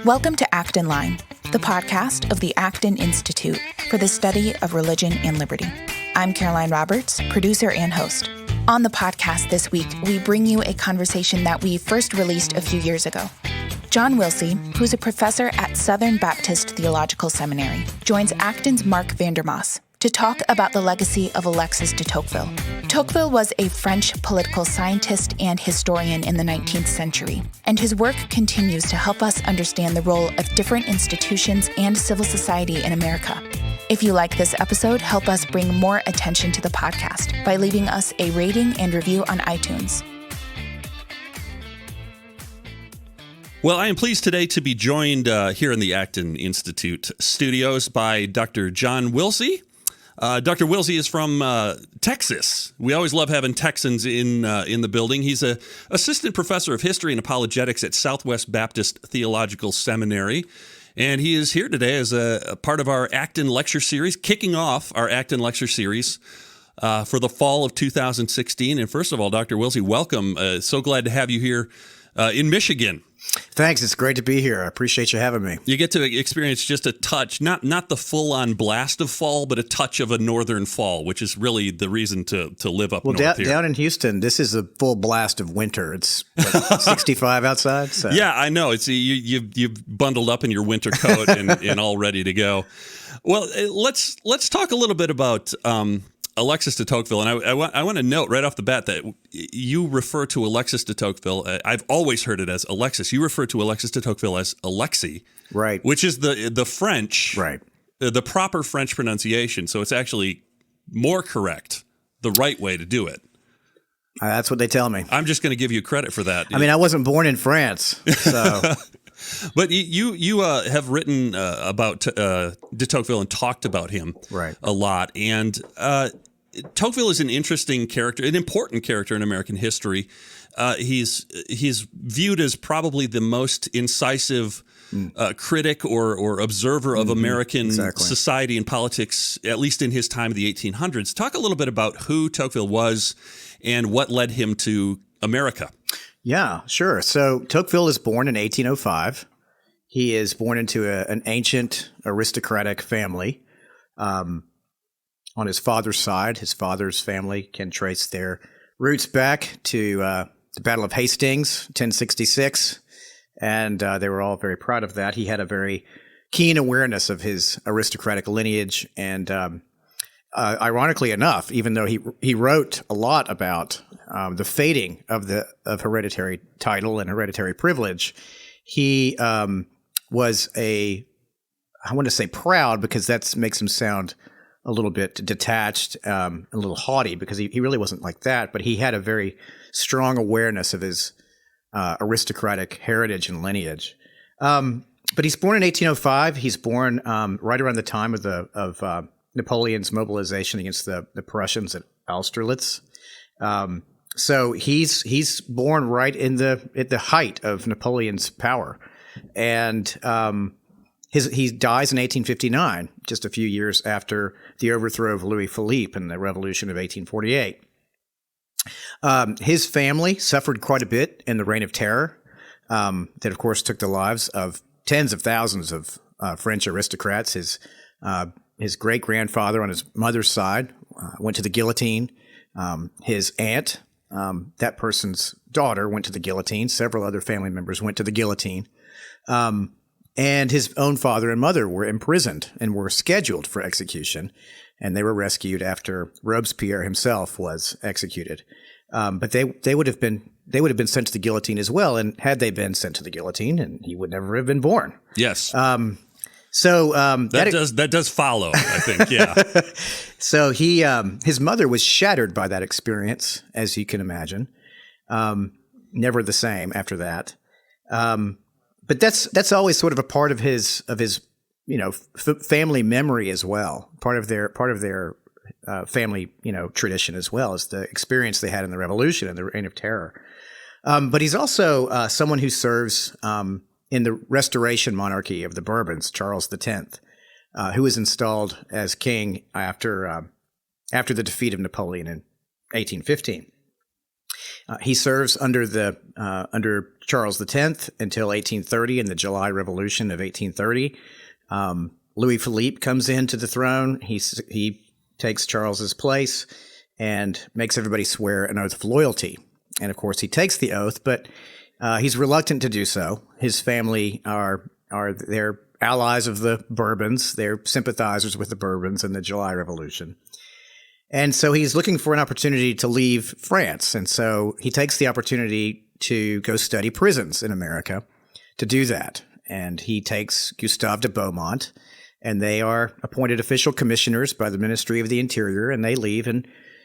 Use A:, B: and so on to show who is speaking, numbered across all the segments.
A: Welcome to Acton Line, the podcast of the Acton Institute for the Study of Religion and Liberty. I'm Caroline Roberts, producer and host. On the podcast this week, we bring you a conversation that we first released a few years ago. John Wilsey, who's a professor at Southern Baptist Theological Seminary, joins Acton's Mark Vandermas to talk about the legacy of Alexis de Tocqueville. Tocqueville was a French political scientist and historian in the 19th century, and his work continues to help us understand the role of different institutions and civil society in America. If you like this episode, help us bring more attention to the podcast by leaving us a rating and review on iTunes.
B: Well, I am pleased today to be joined here in the Acton Institute studios by Dr. John Wilsey. Dr. Wilsey is from Texas. We always love having Texans in the building. He's an assistant professor of history and apologetics at Southern Baptist Theological Seminary. And he is here today as a part of our Acton Lecture Series, kicking off our Acton Lecture Series for the fall of 2016. And first of all, Dr. Wilsey, welcome. So glad to have you here in Michigan.
C: Thanks. It's great to be here. I appreciate you having me.
B: You get to experience just a touch, not the full-on blast of fall, but a touch of a northern fall, which is really the reason to live up north here.
C: Down in Houston, this is a full blast of winter. It's 65 outside. So.
B: Yeah, I know. It's you've bundled up in your winter coat and all ready to go. Well, let's talk a little bit about Alexis de Tocqueville, and I want to note right off the bat that you refer to Alexis de Tocqueville. I've always heard it as Alexis. You refer to Alexis de Tocqueville as Alexis,
C: right?
B: Which is the French,
C: right? The
B: proper French pronunciation. So it's actually more correct, the right way to do it.
C: That's what they tell me.
B: I'm just going to give you credit for that.
C: I mean, I wasn't born in France, so.
B: But you have written about de Tocqueville and talked about him a lot. And Tocqueville is an interesting character, an important character in American history. He's viewed as probably the most incisive critic or observer of American society and politics, at least in his time of the 1800s. Talk a little bit about who Tocqueville was and what led him to America.
C: Yeah, sure. So Tocqueville is born in 1805. He is born into an ancient aristocratic family. On his father's side, his father's family can trace their roots back to the Battle of Hastings, 1066, and they were all very proud of that. He had a very keen awareness of his aristocratic lineage, and ironically enough, even though he wrote a lot about the fading of hereditary title and hereditary privilege, he was I want to say proud because that makes him sound a little bit detached, a little haughty, because he really wasn't like that, but he had a very strong awareness of his aristocratic heritage and lineage. But he's born in 1805. He's born right around the time of Napoleon's mobilization against the Prussians at Austerlitz. So he's born right at the height of Napoleon's power, and he dies in 1859, just a few years after the overthrow of Louis Philippe and the Revolution of 1848. His family suffered quite a bit in the Reign of Terror, that of course took the lives of tens of thousands of French aristocrats. His great-grandfather on his mother's side went to the guillotine. His aunt, that person's daughter, went to the guillotine. Several other family members went to the guillotine. And his own father and mother were imprisoned and were scheduled for execution. And they were rescued after Robespierre himself was executed. But they would have been sent to the guillotine as well. And had they been sent to the guillotine, and he would never have been born.
B: Yes.
C: That
B: does follow, I think, yeah.
C: So his mother was shattered by that experience, as you can imagine. Never the same after that. But that's always sort of a part of his family memory as well. Part of their family tradition as well as the experience they had in the Revolution and the Reign of Terror. But he's also someone who serves in the Restoration monarchy of the Bourbons, Charles X, who was installed as king after the defeat of Napoleon in 1815. He serves under Charles X until 1830 in the July Revolution of 1830. Louis Philippe comes into the throne. He takes Charles's place and makes everybody swear an oath of loyalty. And of course, he takes the oath, but he's reluctant to do so. His family are they're allies of the Bourbons. They're sympathizers with the Bourbons in the July Revolution. And so he's looking for an opportunity to leave France. And so he takes the opportunity to go study prisons in America to do that. And he takes Gustave de Beaumont, and they are appointed official commissioners by the Ministry of the Interior, and they leave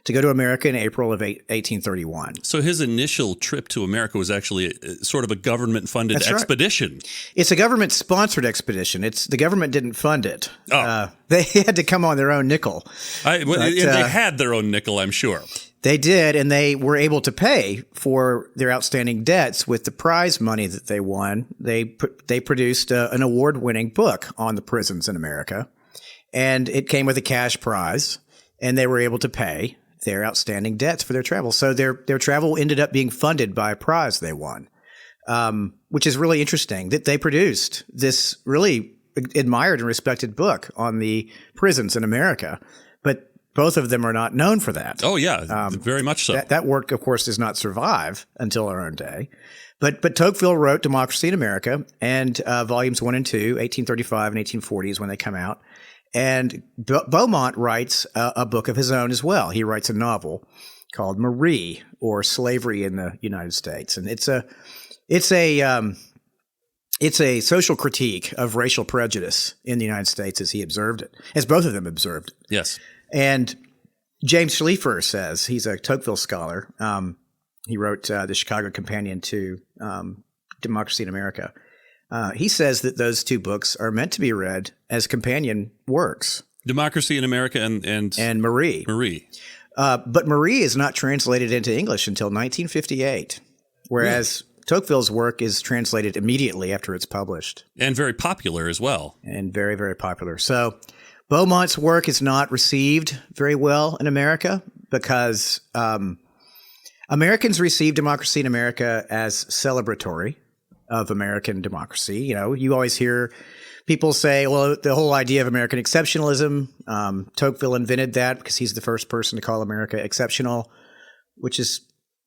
C: to go to America in April of 1831.
B: So his initial trip to America was actually sort of a government-funded expedition.
C: Right. It's a government-sponsored expedition. The government didn't fund it.
B: Oh.
C: They had to come on their own nickel.
B: They had their own nickel, I'm sure.
C: They did, and they were able to pay for their outstanding debts with the prize money that they won. They produced an award-winning book on the prisons in America, and it came with a cash prize, and they were able to pay their outstanding debts for their travel. So their travel ended up being funded by a prize they won, which is really interesting that they produced this really admired and respected book on the prisons in America. But both of them are not known for that.
B: Oh, yeah, very much so.
C: That work, of course, does not survive until our own day. But Tocqueville wrote Democracy in America, and volumes 1 and 2, 1835 and 1840 is when they come out. And Beaumont writes a book of his own as well. He writes a novel called Marie, or Slavery in the United States, and it's a social critique of racial prejudice in the United States as he observed it, as both of them observed it.
B: Yes.
C: And James Schliefer says, he's a Tocqueville scholar. He wrote the Chicago Companion to Democracy in America. He says that those two books are meant to be read as companion works.
B: Democracy in America and
C: Marie.
B: Marie.
C: But Marie is not translated into English until 1958, whereas Tocqueville's work is translated immediately after it's published.
B: And very popular as well.
C: And very, very popular. So Beaumont's work is not received very well in America because Americans receive Democracy in America as celebratory of American democracy. You know, you always hear people say, well, the whole idea of American exceptionalism, Tocqueville invented that because he's the first person to call America exceptional, which is,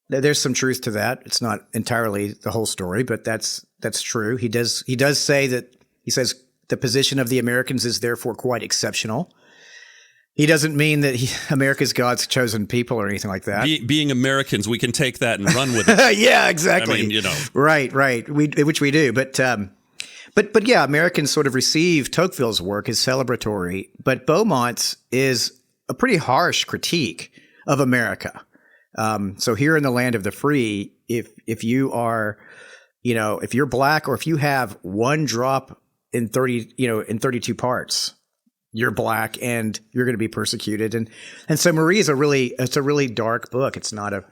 C: there's some truth to that. It's not entirely the whole story, but that's true. He does say that, he says the position of the Americans is therefore quite exceptional. He doesn't mean that America's God's chosen people or anything like that.
B: Being Americans, we can take that and run with it.
C: Yeah, exactly.
B: I mean, you know.
C: Right. Which we do. But yeah, Americans sort of receive Tocqueville's work as celebratory, but Beaumont's is a pretty harsh critique of America. So here in the land of the free, if you are, you know, if you're black or if you have one drop in 32 parts, you're black and you're going to be persecuted. And so Marie is a really dark book. It's not a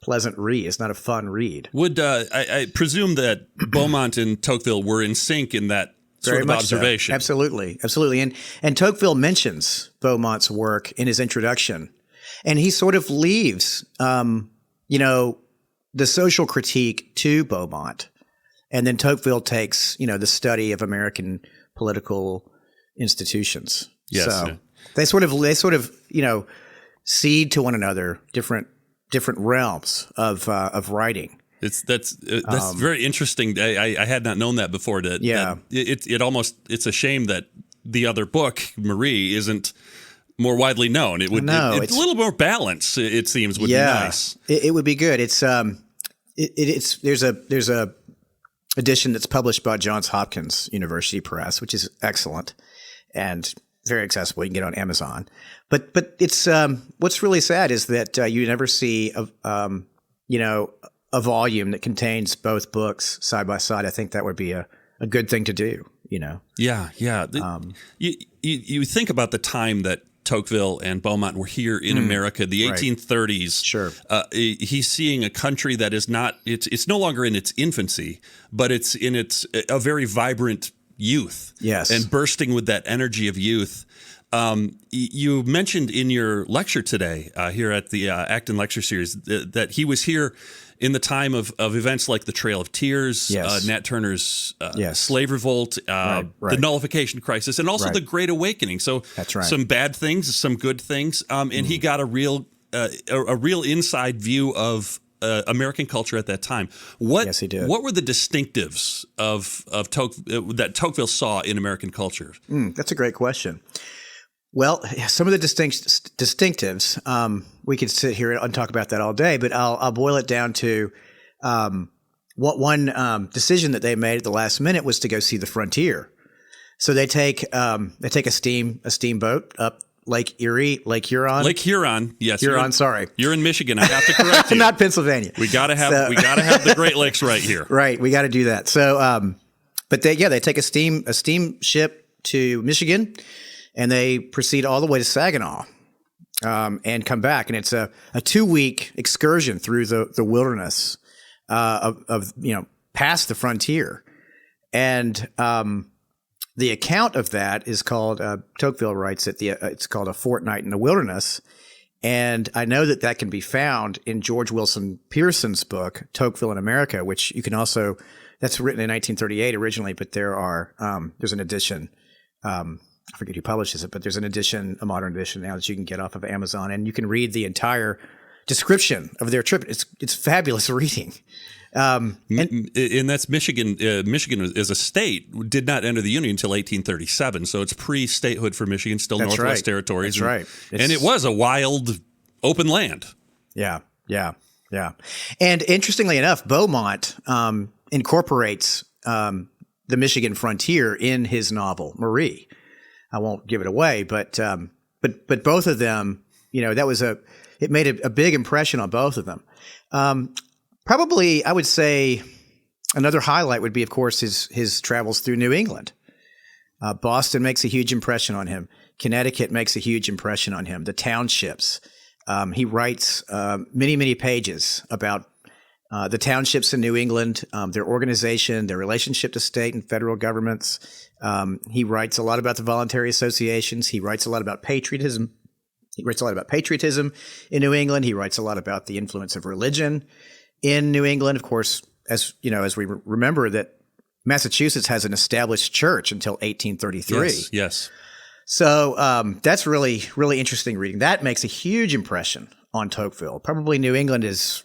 C: pleasant read. It's not a fun read.
B: Would I presume that Beaumont and Tocqueville were in sync in that sort of observation?
C: So. Absolutely. And Tocqueville mentions Beaumont's work in his introduction, and he sort of leaves, the social critique to Beaumont, and then Tocqueville takes, the study of American political institutions.
B: Yes.
C: So they sort of cede to one another different realms of writing.
B: That's very interesting. I had not known that before. It's a shame that the other book, Marie, isn't more widely known. It's a little more balance. It seems would be nice.
C: It would be good. There's a edition that's published by Johns Hopkins University Press, which is excellent and very accessible. You can get it on Amazon. But it's what's really sad is that you never see a volume that contains both books side by side. I think that would be a good thing to do.
B: Yeah. You think about the time that Tocqueville and Beaumont were here in America, the 1830s.
C: Sure.
B: He's seeing a country that is not, it's no longer in its infancy, but it's in a very vibrant youth.
C: Yes.
B: And bursting with that energy of youth. You mentioned in your lecture today here at the Acton Lecture Series that he was here in the time of events like the Trail of Tears, Nat Turner's slave revolt, the nullification crisis, and also the Great Awakening. So
C: that's right.
B: Some bad things, some good things, and he got a real inside view of American culture at that time.
C: Yes, he did.
B: What were the distinctives of that Tocqueville saw in American culture?
C: That's a great question. Well, some of the distinctives, we could sit here and talk about that all day, but I'll boil it down to what one decision that they made at the last minute was to go see the frontier. So they take a steamboat up Lake Erie, Lake Huron.
B: Lake Huron, yes.
C: Huron, sorry.
B: You're in Michigan. I have to correct you.
C: Not Pennsylvania.
B: We gotta have the Great Lakes right here.
C: Right, we got to do that. So, but they take a steamship to Michigan, and they proceed all the way to Saginaw, and come back, and it's a 2-week excursion through the wilderness of past the frontier, and the account of that is called, Tocqueville writes it, it's called A Fortnight in the Wilderness. And I know that can be found in George Wilson Pearson's book, Tocqueville in America, which you can also, that's written in 1938 originally, but there's an edition, I forget who publishes it, but there's an edition, a modern edition now that you can get off of Amazon, and you can read the entire description of their trip. It's fabulous reading.
B: And that's Michigan. Michigan as a state did not enter the Union until 1837, so it's pre-statehood for Michigan, still
C: That's
B: Northwest
C: right.
B: Territories.
C: That's right.
B: And it was a wild, open land.
C: Yeah. And interestingly enough, Beaumont incorporates the Michigan frontier in his novel Marie. I won't give it away, but both of them, it made a big impression on both of them. Probably, I would say another highlight would be, of course, his travels through New England. Boston makes a huge impression on him. Connecticut makes a huge impression on him. The townships. He writes many, many pages about the townships in New England, their organization, their relationship to state and federal governments. He writes a lot about the voluntary associations. He writes a lot about patriotism. He writes a lot about patriotism in New England. He writes a lot about the influence of religion in New England. Of course, as we remember that Massachusetts has an established church until 1833.
B: Yes.
C: So that's really, really interesting reading. That makes a huge impression on Tocqueville. Probably New England is,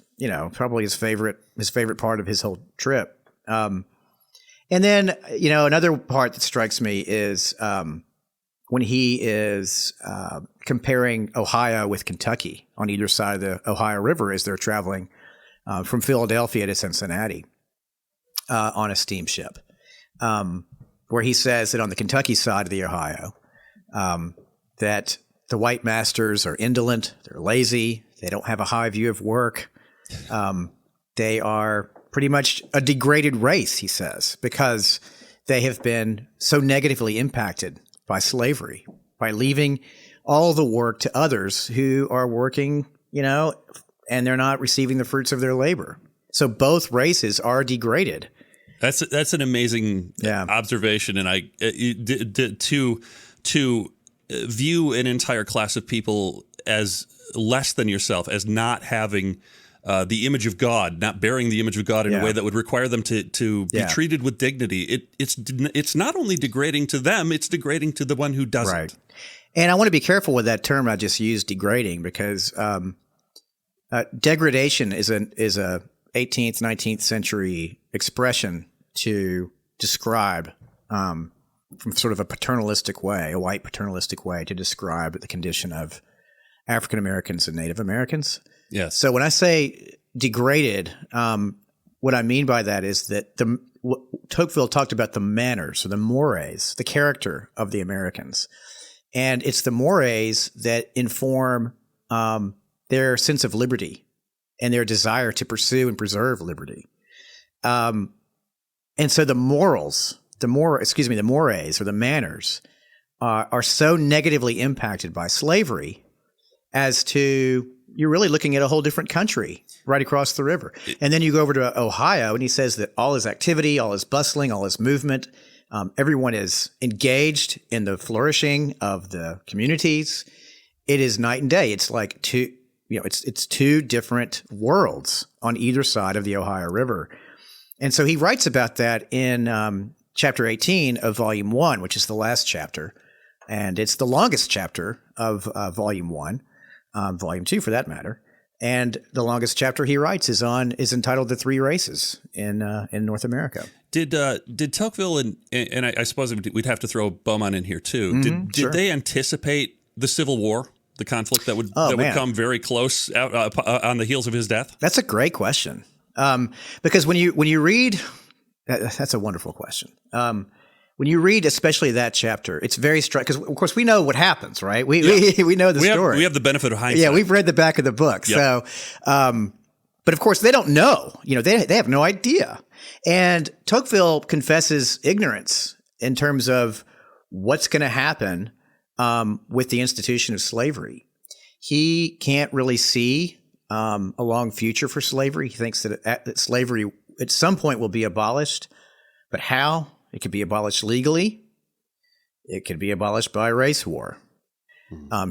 C: probably his favorite part of his whole trip. And then, another part that strikes me is when he is comparing Ohio with Kentucky on either side of the Ohio River as they're traveling from Philadelphia to Cincinnati on a steamship, where he says that on the Kentucky side of the Ohio, that the white masters are indolent, they're lazy, they don't have a high view of work. They are pretty much a degraded race, he says, because they have been so negatively impacted by slavery, by leaving all the work to others who are working, and they're not receiving the fruits of their labor. So both races are degraded.
B: That's an amazing observation, and to view an entire class of people as less than yourself, as not having the image of God, not bearing the image of God in a way that would require them to be treated with dignity. It's not only degrading to them; it's degrading to the one who doesn't.
C: Right. And I want to be careful with that term I just used, degrading, because degradation is a 18th, 19th century expression to describe, from sort of a paternalistic way, a white paternalistic way, to describe the condition of African Americans and Native Americans.
B: Yes.
C: So when I say degraded, what I mean by that is that Tocqueville talked about the manners or the mores, the character of the Americans. And it's the mores that inform their sense of liberty and their desire to pursue and preserve liberty. And so the mores or the manners are so negatively impacted by slavery as to you're really looking at a whole different country right across the river. And then you go over to Ohio, and he says that all his activity, all his bustling, all his movement Everyone is engaged in the flourishing of the communities. It is night and day. It's like it's two different worlds on either side of the Ohio River. And so he writes about that in chapter 18 of volume 1, which is the last chapter. And it's the longest chapter of volume 1, volume 2 for that matter. And the longest chapter he writes is entitled "The Three Races in North America." Did
B: Tocqueville and I suppose we'd have to throw Beaumont in here too. Did they anticipate the Civil War, the conflict that would come very close out on the heels of his death?
C: That's a great question. Because when you read, that's a wonderful question. When you read, especially that chapter, it's very striking because, of course, we know what happens, right? We know the story.
B: We have the benefit of hindsight.
C: Yeah, we've read the back of the book. Yep. So, but of course, they don't know. They have no idea. And Tocqueville confesses ignorance in terms of what's going to happen with the institution of slavery. He can't really see a long future for slavery. He thinks that slavery at some point will be abolished, but how? It could be abolished legally. It could be abolished by race war.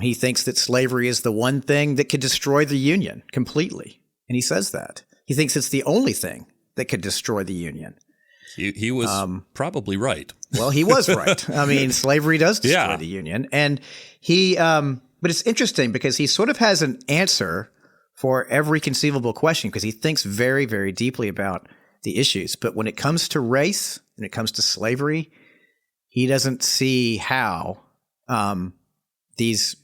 C: He thinks that slavery is the one thing that could destroy the Union completely. And he says that. He thinks it's the only thing that could destroy the Union.
B: He was probably right.
C: Well, he was right. I mean, slavery does destroy the Union. And but it's interesting because he sort of has an answer for every conceivable question because he thinks very, very deeply about the issues. But when it comes to race, when it comes to slavery, he doesn't see how these,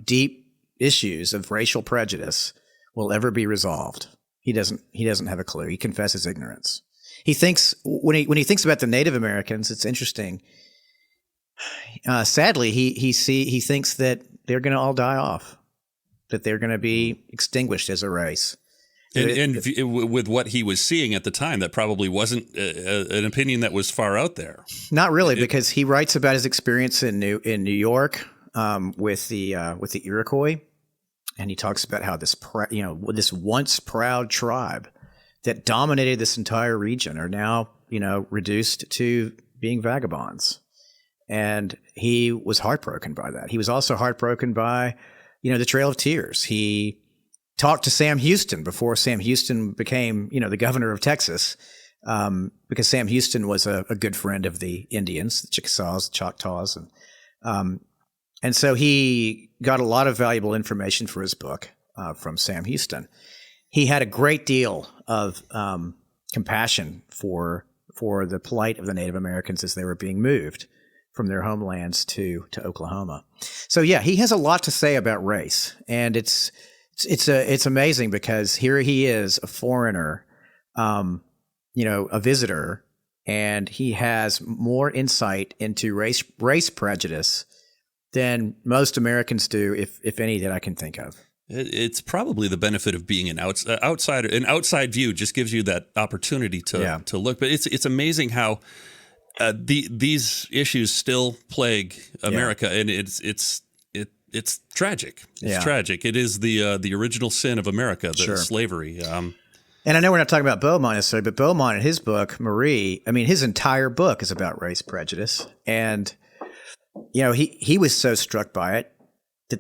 C: deep issues of racial prejudice will ever be resolved. He doesn't have a clue. He confesses ignorance. He thinks when he thinks about the Native Americans, it's interesting. Sadly, he thinks that they're going to all die off, that they're going to be extinguished as a race.
B: And with what he was seeing at the time, that probably wasn't an opinion that was far out there.
C: Not really, because he writes about his experience in New York with the Iroquois, and he talks about how this once proud tribe that dominated this entire region are now reduced to being vagabonds, and he was heartbroken by that. He was also heartbroken by the Trail of Tears. He talked to Sam Houston before Sam Houston became, the governor of Texas, because Sam Houston was a good friend of the Indians, the Chickasaws, Choctaws, and so he got a lot of valuable information for his book from Sam Houston. He had a great deal of compassion for the plight of the Native Americans as they were being moved from their homelands to Oklahoma. So yeah, he has a lot to say about race, and it's amazing because here he is, a foreigner, a visitor, and he has more insight into race prejudice than most Americans do, if any, that I can think of.
B: It's probably the benefit of being an outsider. An outside view just gives you that opportunity to look. But it's amazing how these issues still plague America, and it's tragic. It's tragic. It is the original sin of America, slavery.
C: And I know we're not talking about Beaumont necessarily, but Beaumont in his book, Marie, his entire book is about race prejudice. And, he was so struck by it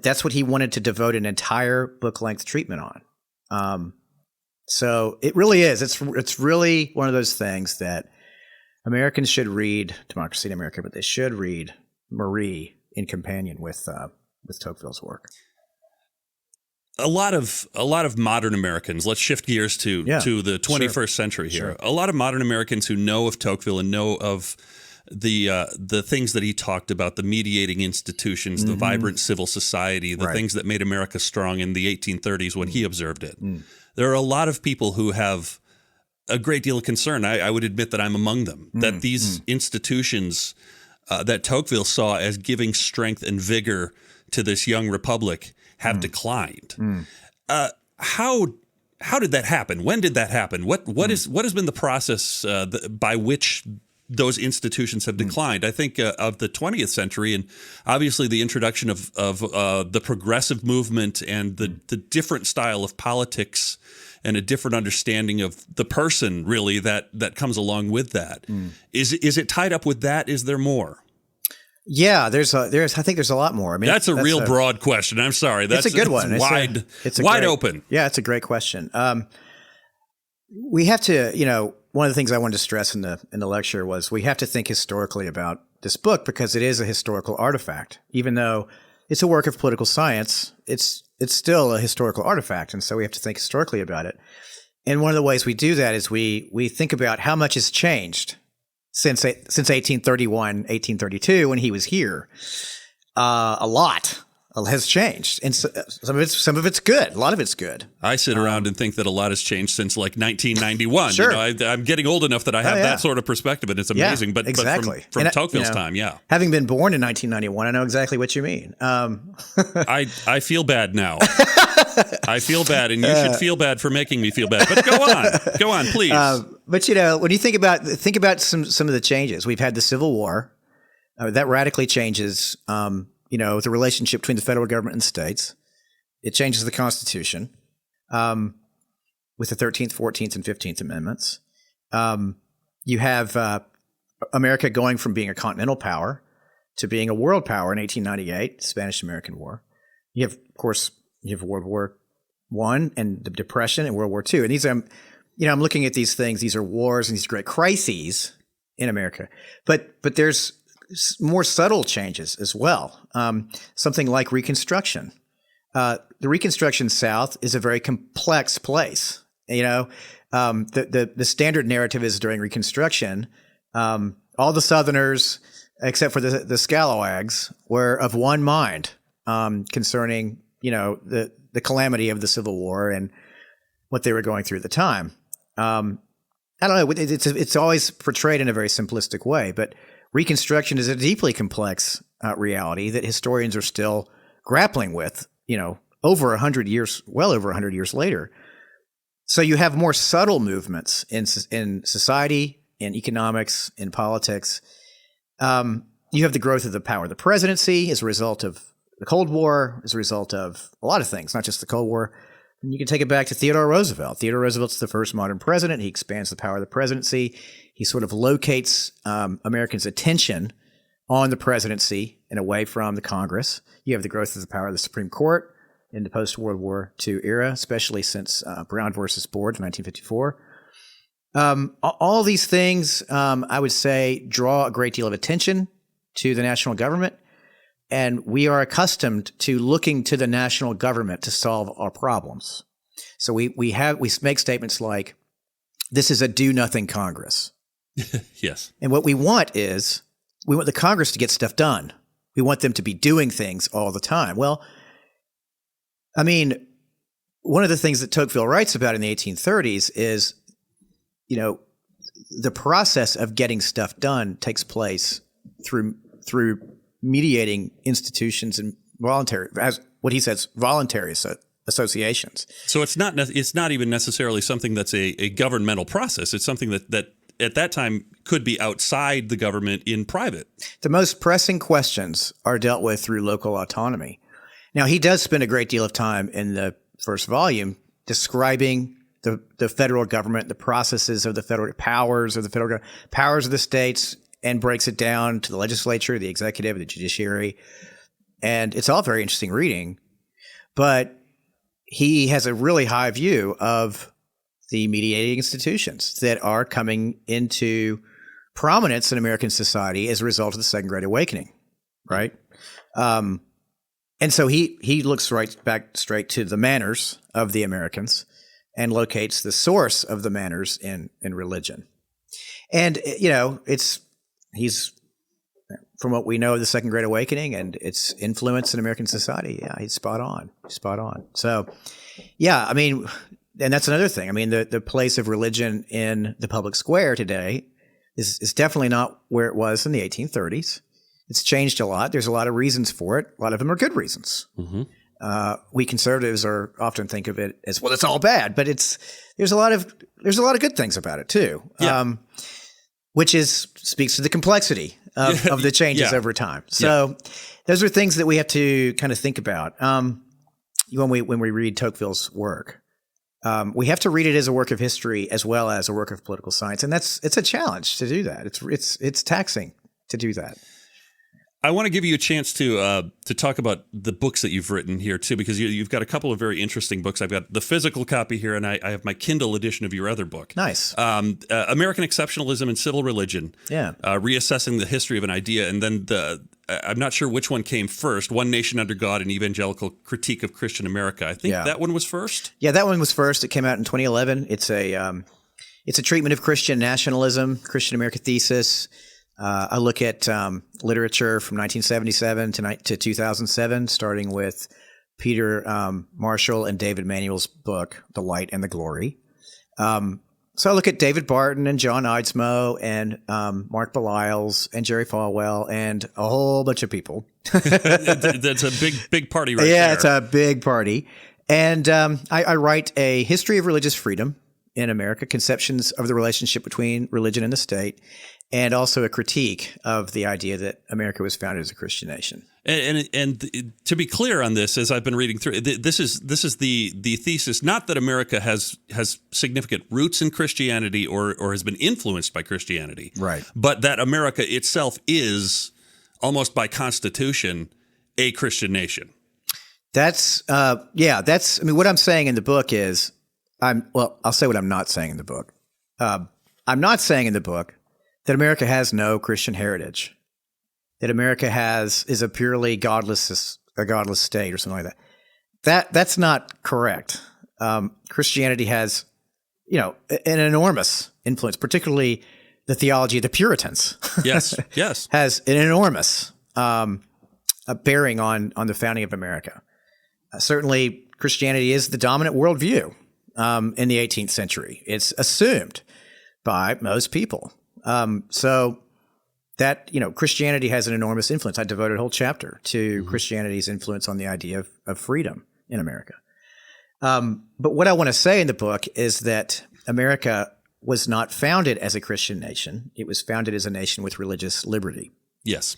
C: that's what he wanted to devote an entire book-length treatment on. So it really is. It's really one of those things that Americans should read, Democracy in America, but they should read Marie in companion with Tocqueville's work.
B: A lot of modern Americans. Let's shift gears to the 21st century here. Sure. A lot of modern Americans who know of Tocqueville and know of the things that he talked about, the mediating institutions, the vibrant civil society, the things that made America strong in the 1830s when he observed it. There are a lot of people who have a great deal of concern. I would admit that I'm among them, that these institutions that Tocqueville saw as giving strength and vigor to this young republic have declined. How did that happen? When did that happen? What has been the process by which those institutions have declined? I think of the 20th century, and obviously the introduction of the progressive movement and the different style of politics and a different understanding of the person, really, that comes along with that. Is it tied up with that? Is there more?
C: Yeah, I think there's a lot more. I mean,
B: that's a real broad question. I'm sorry.
C: It's a good one.
B: It's wide open.
C: Yeah, it's a great question. We have to, one of the things I wanted to stress in the lecture was we have to think historically about this book because it is a historical artifact. Even though it's a work of political science, it's still a historical artifact, and so we have to think historically about it. And one of the ways we do that is we think about how much has changed since 1831, 1832, when he was here. A lot has changed, and some of it's good. A lot of it's good.
B: I sit around and think that a lot has changed since like 1991.
C: Sure.
B: I'm getting old enough that I have that sort of perspective, and it's amazing. But
C: exactly.
B: But from Tocqueville's time, yeah.
C: Having been born in 1991, I know exactly what you mean.
B: I feel bad now. I feel bad, and you should feel bad for making me feel bad. But go on, please.
C: But when you think about some of the changes, we've had the Civil War that radically changes. The relationship between the federal government and states. It changes the Constitution with the 13th, 14th, and 15th Amendments. You have America going from being a continental power to being a world power in 1898, Spanish-American War. You have World War I and the Depression and World War II. And these are, I'm looking at these things. These are wars and these great crises in America. But there's more subtle changes as well. Something like Reconstruction. The Reconstruction South is a very complex place. The standard narrative is during Reconstruction, all the Southerners, except for the Scalawags, were of one mind concerning the calamity of the Civil War and what they were going through at the time. I don't know. It's always portrayed in a very simplistic way, but Reconstruction is a deeply complex reality that historians are still grappling with, over 100 years, well over 100 years later. So you have more subtle movements in society, in economics, in politics. You have the growth of the power of the presidency as a result of the Cold War, as a result of a lot of things, not just the Cold War. And you can take it back to Theodore Roosevelt. Theodore Roosevelt's the first modern president. He expands the power of the presidency. He sort of locates Americans' attention on the presidency and away from the Congress. You have the growth of the power of the Supreme Court in the post-World War II era, especially since Brown versus Board in 1954. All these things, I would say, draw a great deal of attention to the national government. And we are accustomed to looking to the national government to solve our problems. So we make statements like, this is a do-nothing Congress.
B: Yes.
C: And what we want the Congress to get stuff done. We want them to be doing things all the time. Well, I mean, one of the things that Tocqueville writes about in the 1830s is, the process of getting stuff done takes place through mediating institutions and voluntary associations.
B: So it's not even necessarily something that's a governmental process. It's something that at that time could be outside the government in private.
C: The most pressing questions are dealt with through local autonomy. Now, he does spend a great deal of time in the first volume describing the federal government, the processes of the federal powers of the federal government, powers of the states, and breaks it down to the legislature, the executive, the judiciary. And it's all very interesting reading. But he has a really high view of the mediating institutions that are coming into prominence in American society as a result of the Second Great Awakening, right? And so he looks straight to the manners of the Americans and locates the source of the manners in religion. And, he's, from what we know of the Second Great Awakening and its influence in American society, he's spot on. So, I mean, and that's another thing. I mean, the place of religion in the public square today is definitely not where it was in the 1830s. It's changed a lot. There's a lot of reasons for it. A lot of them are good reasons. Mm-hmm. We conservatives often think of it as, well, it's all bad, but there's a lot of good things about it too. Yeah. Which speaks to the complexity of the changes over time. So those are things that we have to kind of think about when we read Tocqueville's work. we have to read it as a work of history as well as a work of political science, and it's a challenge to do that. It's taxing to do that.
B: I want to give you a chance to talk about the books that you've written here too, because you've got a couple of very interesting books. I've got the physical copy here, and I have my Kindle edition of your other book.
C: Nice.
B: American Exceptionalism and Civil Religion.
C: Yeah.
B: Reassessing the history of an idea, and then I'm not sure which one came first. One Nation Under God: An Evangelical Critique of Christian America. I think that one was first.
C: Yeah, that one was first. It came out in 2011. It's a treatment of Christian nationalism, Christian America thesis. I look at literature from 1977 to 2007, starting with Peter Marshall and David Manuel's book, The Light and the Glory. So I look at David Barton and John Eidsmoe and Mark Belials and Jerry Falwell and a whole bunch of people.
B: That's a big party right there.
C: Yeah, it's a big party. And I write a history of religious freedom in America, conceptions of the relationship between religion and the state, and also a critique of the idea that America was founded as a Christian nation.
B: And to be clear on this, as I've been reading through, this is the thesis, not that America has significant roots in Christianity or has been influenced by Christianity,
C: right?
B: But that America itself is, almost by constitution, a Christian nation.
C: That's I mean, what I'm saying in the book is, I'll say what I'm not saying in the book. I'm not saying in the book that America has no Christian heritage, that America is a purely godless state or something like that. That's not correct. Christianity has, an enormous influence, particularly the theology of the Puritans.
B: Yes.
C: has an enormous bearing on the founding of America. Certainly, Christianity is the dominant worldview in the 18th century. It's assumed by most people. So that, Christianity has an enormous influence. I devoted a whole chapter to Christianity's influence on the idea of freedom in America. But what I want to say in the book is that America was not founded as a Christian nation. It was founded as a nation with religious liberty.
B: Yes.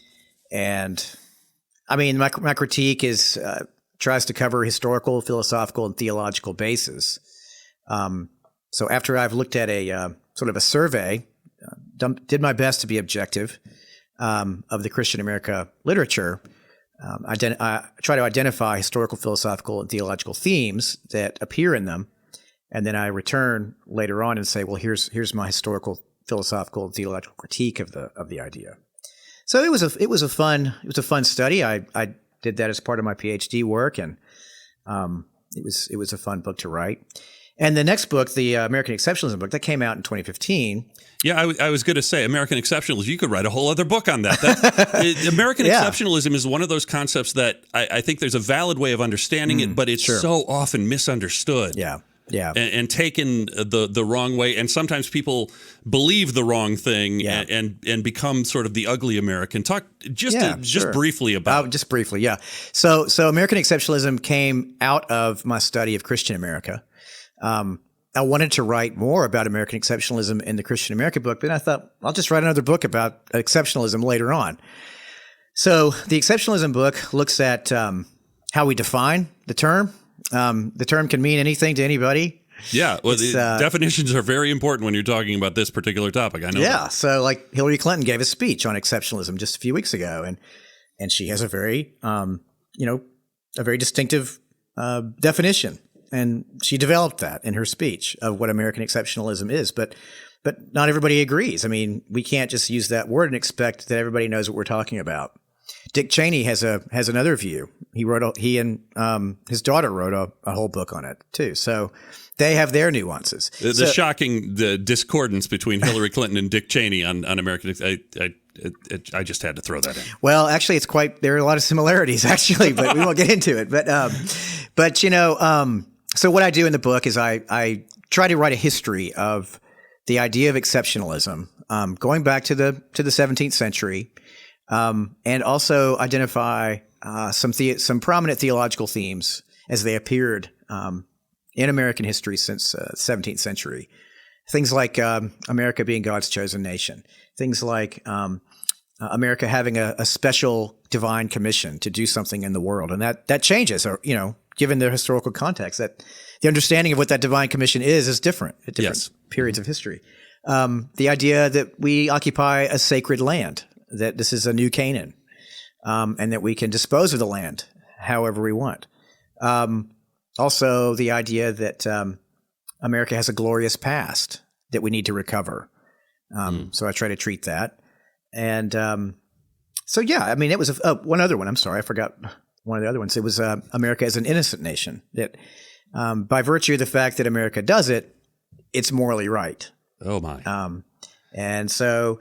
C: And I mean, my critique tries to cover historical, philosophical, and theological bases. So after I've looked at a sort of a survey, did my best to be objective of the Christian America literature. I try to identify historical, philosophical, and theological themes that appear in them, and then I return later on and say, well, here's my historical, philosophical, and theological critique of the idea. So it was a fun study. I did that as part of my PhD work, and it was a fun book to write. And the next book, the American Exceptionalism book, that came out in 2015.
B: Yeah, I was going to say American Exceptionalism. You could write a whole other book on that. American Exceptionalism is one of those concepts that I think there's a valid way of understanding it, but it's so often misunderstood.
C: Yeah.
B: And taken the wrong way. And sometimes people believe the wrong thing and become sort of the ugly American. Talk just briefly about
C: just briefly, yeah. So American Exceptionalism came out of my study of Christian America. I wanted to write more about American exceptionalism in the Christian America book, but I thought I'll just write another book about exceptionalism later on. So the exceptionalism book looks at how we define the term. The term can mean anything to anybody.
B: Yeah, well, definitions are very important when you're talking about this particular topic. I know.
C: Yeah, so like Hillary Clinton gave a speech on exceptionalism just a few weeks ago, and she has a very distinctive definition. And she developed that in her speech of what American exceptionalism is. But not everybody agrees. I mean, we can't just use that word and expect that everybody knows what we're talking about. Dick Cheney has another view. He and his daughter wrote a whole book on it too. So they have their nuances.
B: The shocking discordance between Hillary Clinton and Dick Cheney on American. I just had to throw that in.
C: Well, actually, there are a lot of similarities actually, but we won't get into it. But so what I do in the book is I try to write a history of the idea of exceptionalism, going back to the 17th century, and also identify some prominent theological themes as they appeared in American history since the 17th century. Things like America being God's chosen nation. Things like America having a special divine commission to do something in the world, and that changes, given the historical context, that the understanding of what that divine commission is different at different periods of history. The idea that we occupy a sacred land, that this is a new Canaan, and that we can dispose of the land however we want. Also, the idea that America has a glorious past that we need to recover. So I try to treat that. And so, yeah, I mean, it was one other one. I'm sorry, I forgot one of the other ones. It was America as an innocent nation, that by virtue of the fact that America does it, it's morally right.
B: Oh, my.
C: And so,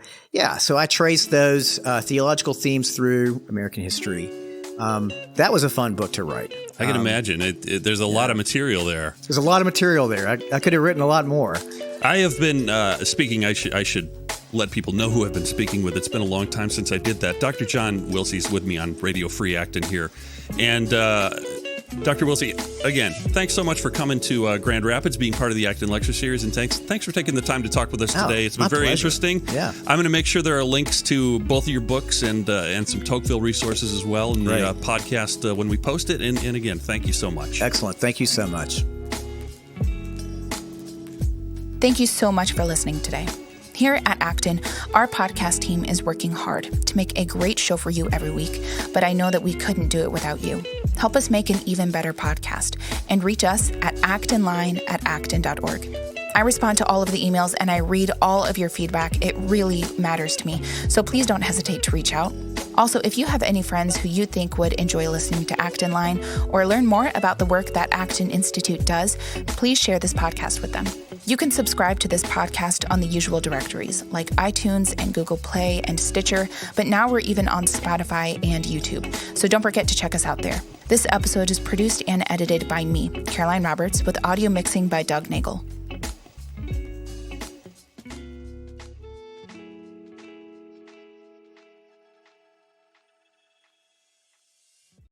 C: so I traced those theological themes through American history. That was a fun book to write.
B: I can imagine. There's a lot of material there.
C: There's a lot of material there. I could have written a lot more.
B: I have been speaking. I should let people know who I've been speaking with. It's been a long time since I did that. Dr. John Wilsey's with me on Radio Free Acton here. And Dr. Wilsey, again, thanks so much for coming to Grand Rapids, being part of the Acton Lecture Series, and thanks for taking the time to talk with us today. It's been very interesting.
C: Yeah.
B: I'm going to make sure there are links to both of your books and some Tocqueville resources as well in the podcast when we post it. And again, thank you so much.
C: Excellent. Thank you so much.
A: Thank you so much for listening today. Here at Acton, our podcast team is working hard to make a great show for you every week, but I know that we couldn't do it without you. Help us make an even better podcast and reach us at actonline@acton.org. I respond to all of the emails and I read all of your feedback. It really matters to me, so please don't hesitate to reach out. Also, if you have any friends who you think would enjoy listening to Acton Line or learn more about the work that Acton Institute does, please share this podcast with them. You can subscribe to this podcast on the usual directories like iTunes and Google Play and Stitcher, but now we're even on Spotify and YouTube, so don't forget to check us out there. This episode is produced and edited by me, Caroline Roberts, with audio mixing by Doug Nagel.